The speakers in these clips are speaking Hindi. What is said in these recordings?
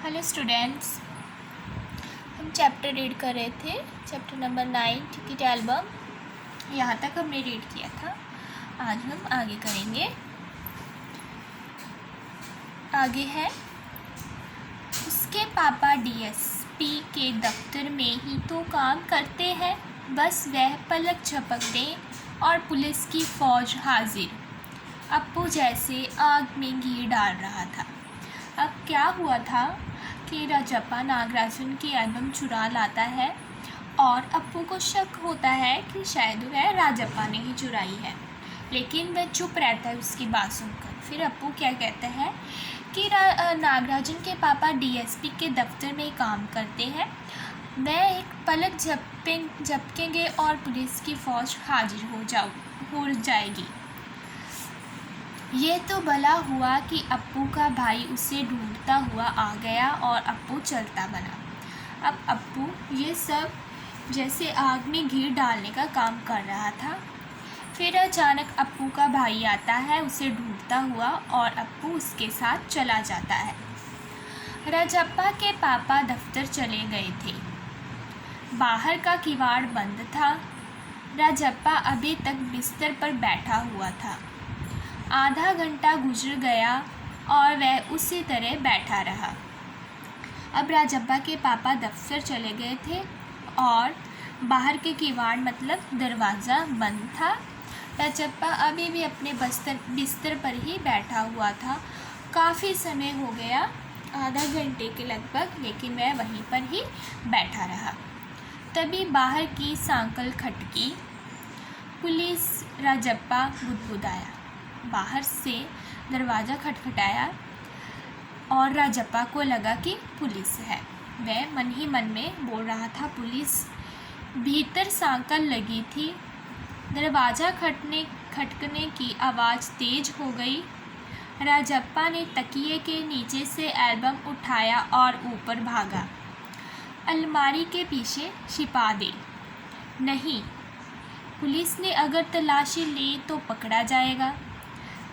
हेलो स्टूडेंट्स, हम चैप्टर रीड कर रहे थे। चैप्टर नंबर 9 टिकट एल्बम, यहाँ तक हमने रीड किया था। आज हम आगे करेंगे। आगे है, उसके पापा डीएसपी के दफ्तर में ही तो काम करते हैं, बस वह पलक झपकते और पुलिस की फौज हाजिर। अप्पू जैसे आग में घी डाल रहा था। अब क्या हुआ था कि राजप्पा नागराजन की एल्बम चुरा लाता है और अप्पू को शक होता है कि शायद वह राजप्पा ने ही चुराई है, लेकिन वह चुप रहता है उसकी बात सुनकर। फिर अप्पू क्या कहता है कि नागराजन के पापा डीएसपी के दफ्तर में काम करते हैं, वह एक पलक झपकेंगे और पुलिस की फौज हाजिर हो जाएगी। ये तो भला हुआ कि अप्पू का भाई उसे ढूंढता हुआ आ गया और अप्पू चलता बना। अब अप्पू ये सब जैसे आग में घी डालने का काम कर रहा था। फिर अचानक अप्पू का भाई आता है उसे ढूंढता हुआ और अप्पू उसके साथ चला जाता है। राजप्पा के पापा दफ्तर चले गए थे। बाहर का किवाड़ बंद था। राजप्पा अभी तक बिस्तर पर बैठा हुआ था। आधा घंटा गुजर गया और वह उसी तरह बैठा रहा। अब राजप्पा के पापा दफ्तर चले गए थे और बाहर के किवाड़ मतलब दरवाज़ा बंद था। राजप्पा अभी भी अपने बिस्तर पर ही बैठा हुआ था। काफ़ी समय हो गया, आधा घंटे के लगभग, लेकिन वह वहीं पर ही बैठा रहा। तभी बाहर की सांकल खटकी। पुलिस। राजप्पा बुदबुदाया। बाहर से दरवाज़ा खटखटाया और राजप्पा को लगा कि पुलिस है। वह मन ही मन में बोल रहा था, पुलिस। भीतर सांकल लगी थी। दरवाज़ा खटकने की आवाज़ तेज हो गई। राजप्पा ने तकिए के नीचे से एल्बम उठाया और ऊपर भागा। अलमारी के पीछे छिपा दे। नहीं, पुलिस ने अगर तलाशी ली तो पकड़ा जाएगा।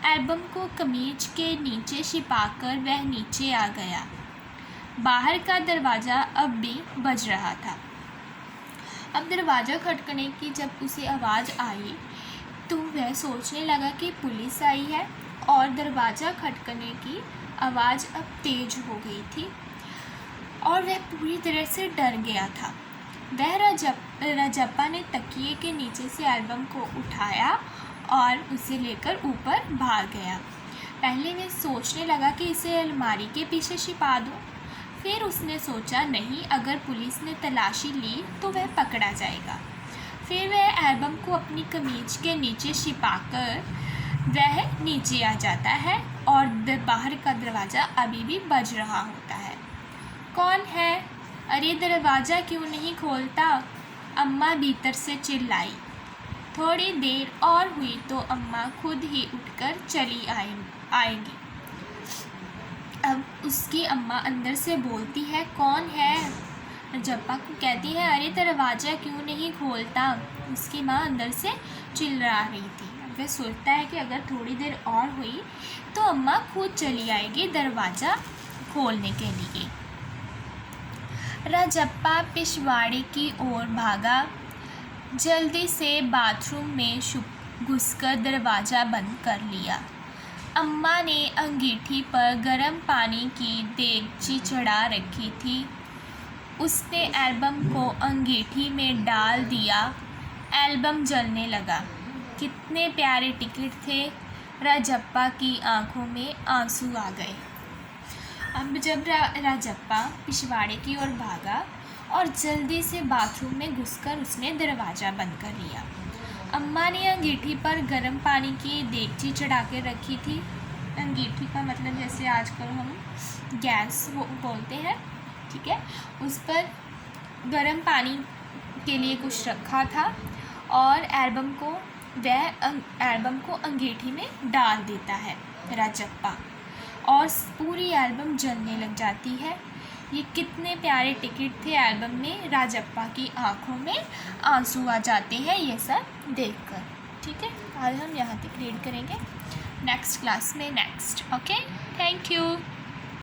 एल्बम को कमीज के नीचे छिपाकर वह नीचे आ गया। बाहर का दरवाज़ा अब भी बज रहा था। अब दरवाज़ा खटकने की जब उसे आवाज़ आई तो वह सोचने लगा कि पुलिस आई है और दरवाज़ा खटकने की आवाज़ अब तेज हो गई थी और वह पूरी तरह से डर गया था। वह राजप्पा ने तकिए के नीचे से एल्बम को उठाया और उसे लेकर ऊपर भाग गया। पहले वह सोचने लगा कि इसे अलमारी के पीछे छिपा दूं। फिर उसने सोचा, नहीं, अगर पुलिस ने तलाशी ली तो वह पकड़ा जाएगा। फिर वह एल्बम को अपनी कमीज के नीचे छिपाकर वह नीचे आ जाता है और बाहर का दरवाज़ा अभी भी बज रहा होता है। कौन है? अरे दरवाज़ा क्यों नहीं खोलता? अम्मा भीतर से चिल्लाई। थोड़ी देर और हुई तो अम्मा खुद ही उठकर चली आएंगी। अब उसकी अम्मा अंदर से बोलती है, कौन है? राजप्पा को कहती है, अरे दरवाज़ा क्यों नहीं खोलता? उसकी माँ अंदर से चिल्ला रही थी। वह सोचता है कि अगर थोड़ी देर और हुई तो अम्मा खुद चली आएगी दरवाज़ा खोलने के लिए। राजप्पा पिछवाड़े की ओर भागा। जल्दी से बाथरूम में घुसकर दरवाज़ा बंद कर लिया। अम्मा ने अंगीठी पर गर्म पानी की देगची चढ़ा रखी थी। उसने एल्बम को अंगीठी में डाल दिया। एल्बम जलने लगा। कितने प्यारे टिकट थे। राजप्पा की आंखों में आंसू आ गए। अब जब राजप्पा पिछवाड़े की ओर भागा और जल्दी से बाथरूम में घुसकर उसने दरवाज़ा बंद कर लिया। अम्मा ने अंगीठी पर गर्म पानी की देगची चढ़ा के रखी थी। अंगीठी का मतलब जैसे आजकल हम गैस बोलते हैं, ठीक है। उस पर गर्म पानी के लिए कुछ रखा था और एल्बम को अंगीठी में डाल देता है राजप्पा और पूरी एल्बम जलने लग जाती है। ये कितने प्यारे टिकट थे एल्बम में। राजप्पा की आंखों में आंसू आ जाते हैं ये सब देखकर, ठीक है। आज हम यहाँ तक रीड करेंगे, नेक्स्ट क्लास में नेक्स्ट। Okay, thank you.